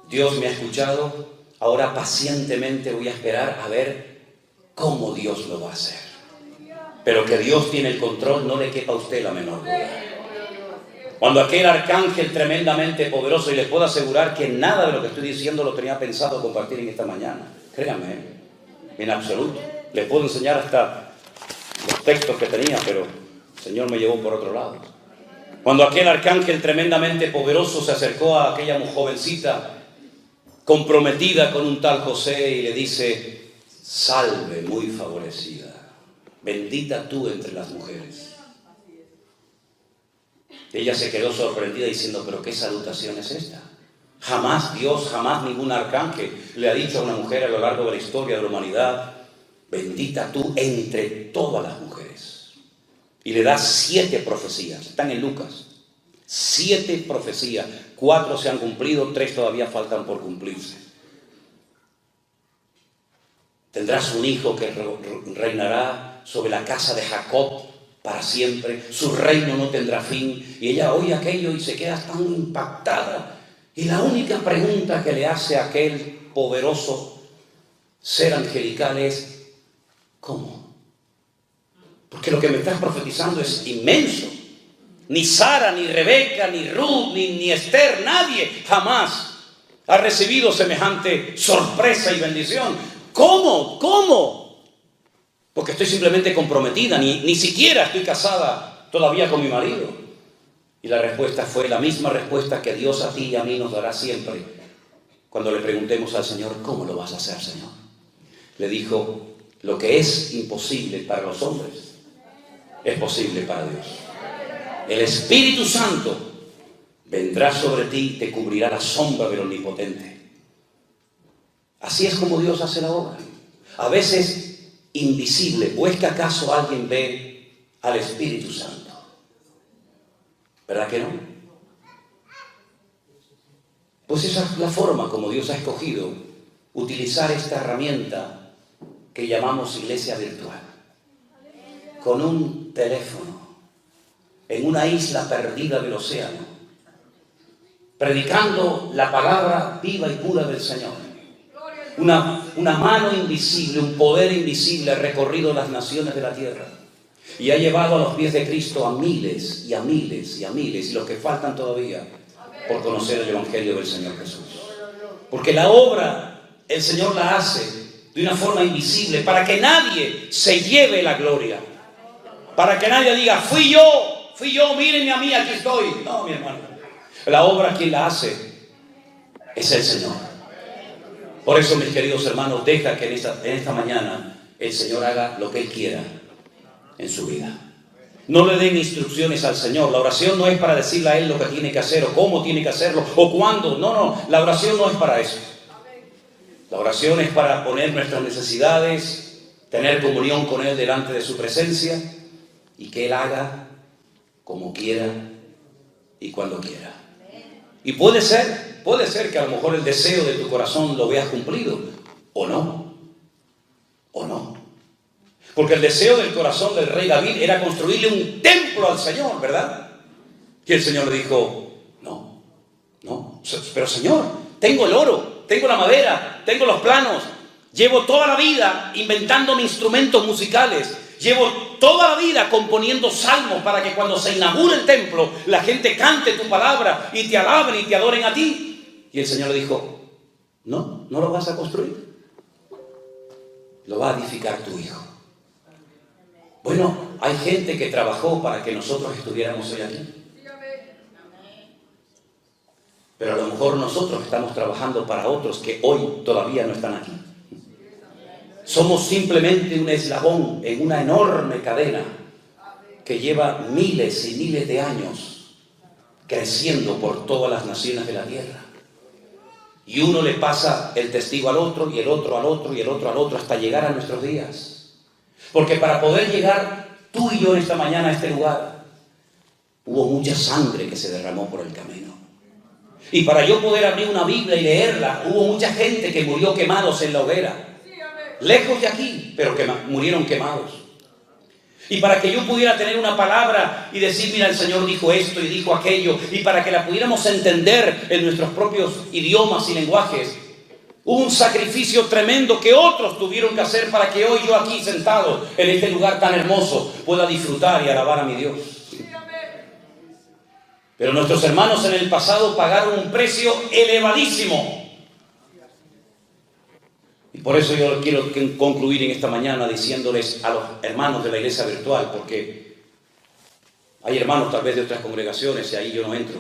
Dios me ha escuchado, ahora pacientemente voy a esperar a ver cómo Dios lo va a hacer. Pero que Dios tiene el control, no le quepa a usted la menor duda. Cuando aquel arcángel tremendamente poderoso, y les puedo asegurar que nada de lo que estoy diciendo lo tenía pensado compartir en esta mañana, créanme, en absoluto. Les puedo enseñar hasta los textos que tenía, pero el Señor me llevó por otro lado. Cuando aquel arcángel tremendamente poderoso se acercó a aquella jovencita comprometida con un tal José y le dice, salve muy favorecida, bendita tú entre las mujeres. Ella se quedó sorprendida diciendo, pero ¿qué salutación es esta? Jamás Dios, jamás ningún arcángel le ha dicho a una mujer a lo largo de la historia de la humanidad, bendita tú entre todas las mujeres. Y le da 7 profecías, están en Lucas, 7 profecías, 4 se han cumplido, 3 todavía faltan por cumplirse. Tendrás un hijo que reinará sobre la casa de Jacob para siempre, su reino no tendrá fin. Y ella oye aquello y se queda tan impactada. Y la única pregunta que le hace a aquel poderoso ser angelical es: ¿cómo? Porque lo que me estás profetizando es inmenso. Ni Sara, ni Rebeca, ni Ruth, ni Esther, nadie jamás ha recibido semejante sorpresa y bendición. ¿Cómo? ¿Cómo? Porque estoy simplemente comprometida, ni siquiera estoy casada todavía con mi marido. Y la respuesta fue la misma respuesta que Dios a ti y a mí nos dará siempre cuando le preguntemos al Señor: ¿cómo lo vas a hacer, Señor? Le dijo: lo que es imposible para los hombres es posible para Dios. El Espíritu Santo vendrá sobre ti y te cubrirá la sombra del Omnipotente. Así es como Dios hace la obra. A veces invisible. ¿O es que acaso alguien ve al Espíritu Santo? ¿Verdad que no? Pues esa es la forma como Dios ha escogido utilizar esta herramienta que llamamos iglesia virtual. Con un teléfono, en una isla perdida del océano, predicando la palabra viva y pura del Señor. Una mano invisible, un poder invisible ha recorrido las naciones de la tierra y ha llevado a los pies de Cristo a miles y a miles y a miles, y los que faltan todavía por conocer el Evangelio del Señor Jesús. Porque la obra el Señor la hace de una forma invisible para que nadie se lleve la gloria, para que nadie diga: fui yo, mírenme a mí, aquí estoy. No, mi hermano, la obra quien la hace es el Señor. Por eso, mis queridos hermanos, deja que en esta mañana el Señor haga lo que Él quiera en su vida. No le den instrucciones al Señor. La oración no es para decirle a Él lo que tiene que hacer o cómo tiene que hacerlo o cuándo. No, la oración no es para eso. La oración es para poner nuestras necesidades, tener comunión con Él delante de su presencia y que Él haga como quiera y cuando quiera. Y puede ser que a lo mejor el deseo de tu corazón lo veas cumplido, o no. Porque el deseo del corazón del rey David era construirle un templo al Señor, ¿verdad? Y el Señor le dijo: no, pero Señor, tengo el oro, tengo la madera, tengo los planos, llevo toda la vida inventándome instrumentos musicales, llevo toda la vida componiendo salmos para que cuando se inaugure el templo la gente cante tu palabra y te alaben y te adoren a ti. Y el Señor le dijo: no lo vas a construir, lo va a edificar tu hijo. Bueno, hay gente que trabajó para que nosotros estuviéramos hoy aquí, pero a lo mejor nosotros estamos trabajando para otros que hoy todavía no están aquí. Somos simplemente un eslabón en una enorme cadena que lleva miles y miles de años creciendo por todas las naciones de la tierra. Y uno le pasa el testigo al otro, y el otro al otro, y el otro al otro, hasta llegar a nuestros días. Porque para poder llegar tú y yo esta mañana a este lugar, hubo mucha sangre que se derramó por el camino. Y para yo poder abrir una Biblia y leerla, hubo mucha gente que murió quemados en la hoguera. Lejos de aquí, pero que murieron quemados. Y para que yo pudiera tener una palabra y decir: mira, el Señor dijo esto y dijo aquello, y para que la pudiéramos entender en nuestros propios idiomas y lenguajes, hubo un sacrificio tremendo que otros tuvieron que hacer para que hoy yo aquí sentado en este lugar tan hermoso pueda disfrutar y alabar a mi Dios. Pero nuestros hermanos en el pasado pagaron un precio elevadísimo. Y por eso yo quiero concluir en esta mañana diciéndoles a los hermanos de la iglesia virtual, porque hay hermanos tal vez de otras congregaciones y ahí yo no entro,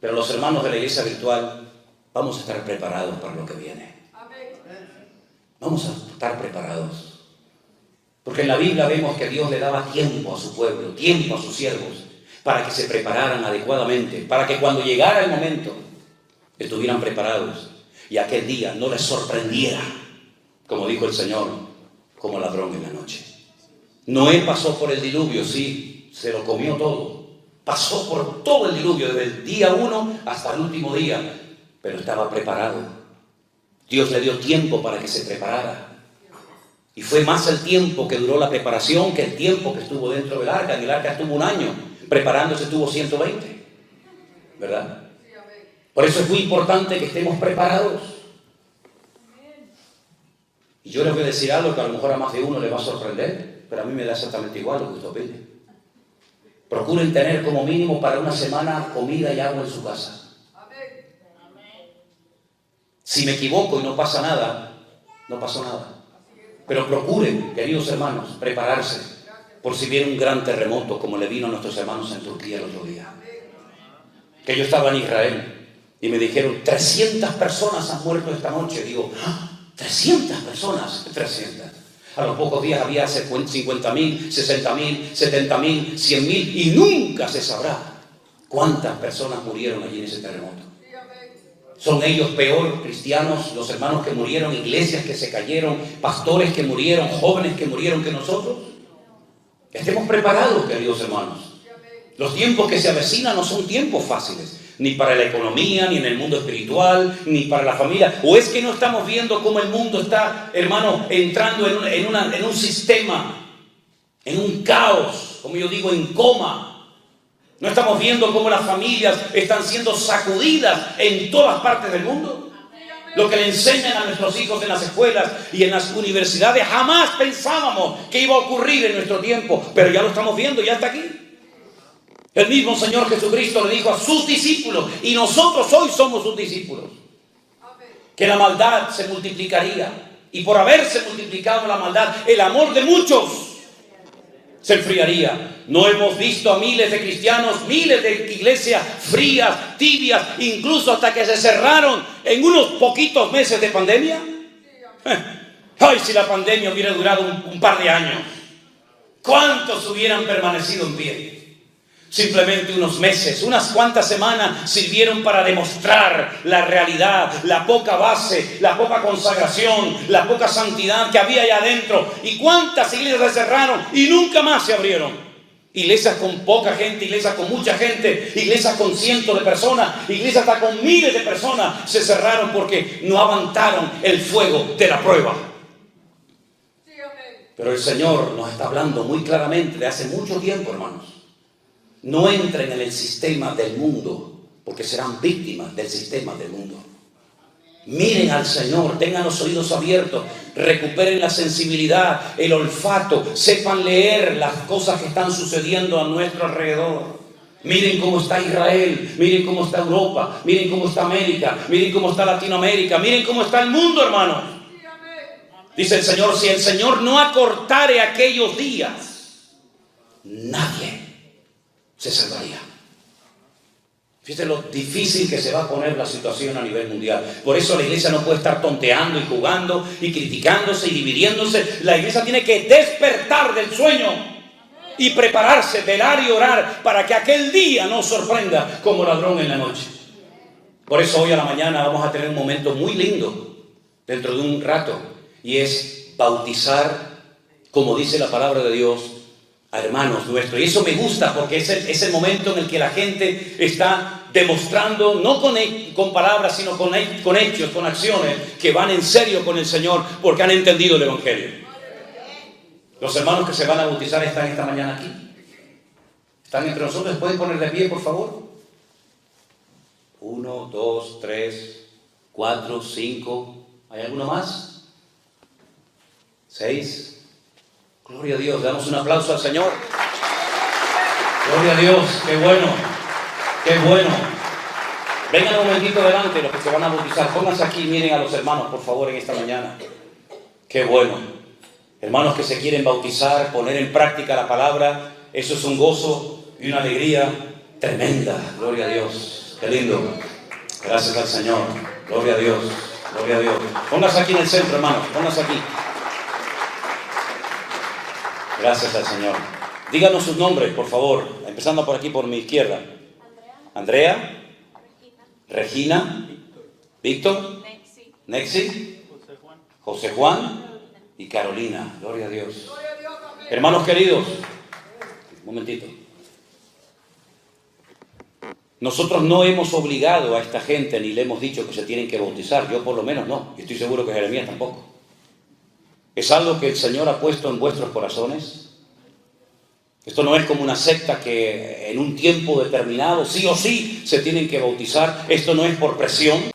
pero los hermanos de la iglesia virtual vamos a estar preparados para lo que viene. Vamos a estar preparados. Porque en la Biblia vemos que Dios le daba tiempo a su pueblo, tiempo a sus siervos, para que se prepararan adecuadamente, para que cuando llegara el momento estuvieran preparados y aquel día no les sorprendiera, como dijo el Señor, como ladrón en la noche. Noé pasó por el diluvio, sí, se lo comió todo. Pasó por todo el diluvio, desde el día 1 hasta el último día, pero estaba preparado. Dios le dio tiempo para que se preparara. Y fue más el tiempo que duró la preparación que el tiempo que estuvo dentro del arca. En el arca estuvo 1 año, preparándose estuvo 120, ¿verdad? Por eso es muy importante que estemos preparados. Y yo les voy a decir algo que a lo mejor a más de uno le va a sorprender, pero a mí me da exactamente igual lo que usted opine. Procuren tener como mínimo para una semana comida y agua en su casa. Si me equivoco y no pasa nada, no pasó nada. Pero procuren, queridos hermanos, prepararse por si viene un gran terremoto como le vino a nuestros hermanos en Turquía el otro día. Que yo estaba en Israel y me dijeron, 300 personas han muerto esta noche. Digo, ¿ah? 300 personas, 300. A los pocos días había 50.000, 60.000, 70.000, 100.000 y nunca se sabrá cuántas personas murieron allí en ese terremoto. ¿Son ellos peor, cristianos, los hermanos que murieron, iglesias que se cayeron, pastores que murieron, jóvenes que murieron que nosotros? Estemos preparados, queridos hermanos. Los tiempos que se avecinan no son tiempos fáciles, ni para la economía, ni en el mundo espiritual, ni para la familia. ¿O es que no estamos viendo cómo el mundo está, hermano, entrando en un sistema, en un caos, como yo digo, en coma? ¿No estamos viendo cómo las familias están siendo sacudidas en todas partes del mundo? Lo que le enseñan a nuestros hijos en las escuelas y en las universidades, jamás pensábamos que iba a ocurrir en nuestro tiempo, pero ya lo estamos viendo, ya está aquí. El mismo Señor Jesucristo le dijo a sus discípulos, y nosotros hoy somos sus discípulos, que la maldad se multiplicaría, y por haberse multiplicado la maldad, el amor de muchos se enfriaría. ¿No hemos visto a miles de cristianos, miles de iglesias frías, tibias, incluso hasta que se cerraron en unos poquitos meses de pandemia? ¡Ay, si la pandemia hubiera durado un par de años! ¿Cuántos hubieran permanecido en pie? Simplemente unos meses, unas cuantas semanas sirvieron para demostrar la realidad, la poca base, la poca consagración, la poca santidad que había allá adentro. ¿Y cuántas iglesias se cerraron y nunca más se abrieron? Iglesias con poca gente, iglesias con mucha gente, iglesias con cientos de personas, iglesias hasta con miles de personas se cerraron porque no aguantaron el fuego de la prueba. Pero el Señor nos está hablando muy claramente de hace mucho tiempo, hermanos. No entren en el sistema del mundo, porque serán víctimas del sistema del mundo. Miren al Señor, tengan los oídos abiertos, recuperen la sensibilidad, el olfato, sepan leer las cosas que están sucediendo a nuestro alrededor. Miren cómo está Israel, miren cómo está Europa, miren cómo está América, miren cómo está Latinoamérica, miren cómo está el mundo, hermanos. Dice el Señor, si el Señor no acortare aquellos días, nadie se salvaría. Fíjate lo difícil que se va a poner la situación a nivel mundial. Por eso la iglesia no puede estar tonteando y jugando y criticándose y dividiéndose. La iglesia tiene que despertar del sueño y prepararse, velar y orar para que aquel día no sorprenda como ladrón en la noche. Por eso hoy a la mañana vamos a tener un momento muy lindo dentro de un rato, y es bautizar, como dice la palabra de Dios, a hermanos nuestros. Y eso me gusta porque es el momento en el que la gente está demostrando, no con palabras, sino con hechos, con acciones, que van en serio con el Señor porque han entendido el Evangelio. Los hermanos que se van a bautizar están esta mañana aquí. Están entre nosotros. ¿Pueden poner de pie, por favor? 1, 2, 3, 4, 5. ¿Hay alguno más? 6. Gloria a Dios, damos un aplauso al Señor. Gloria a Dios, qué bueno, qué bueno. Vengan un momentito adelante los que se van a bautizar. Pónganse aquí, miren a los hermanos, por favor, en esta mañana. Qué bueno. Hermanos que se quieren bautizar, poner en práctica la palabra, eso es un gozo y una alegría tremenda. Gloria a Dios, qué lindo. Gracias al Señor. Gloria a Dios, gloria a Dios. Pónganse aquí en el centro, hermanos, pónganse aquí. Gracias al Señor. Díganos sus nombres, por favor. Empezando por aquí, por mi izquierda. Andrea. Regina. Víctor. Nexi. José Juan. Y Carolina. Gloria a Dios. Hermanos queridos. Un momentito. Nosotros no hemos obligado a esta gente ni le hemos dicho que se tienen que bautizar. Yo por lo menos no. Y estoy seguro que Jeremías tampoco. ¿Es algo que el Señor ha puesto en vuestros corazones? Esto no es como una secta que en un tiempo determinado sí o sí se tienen que bautizar. Esto no es por presión.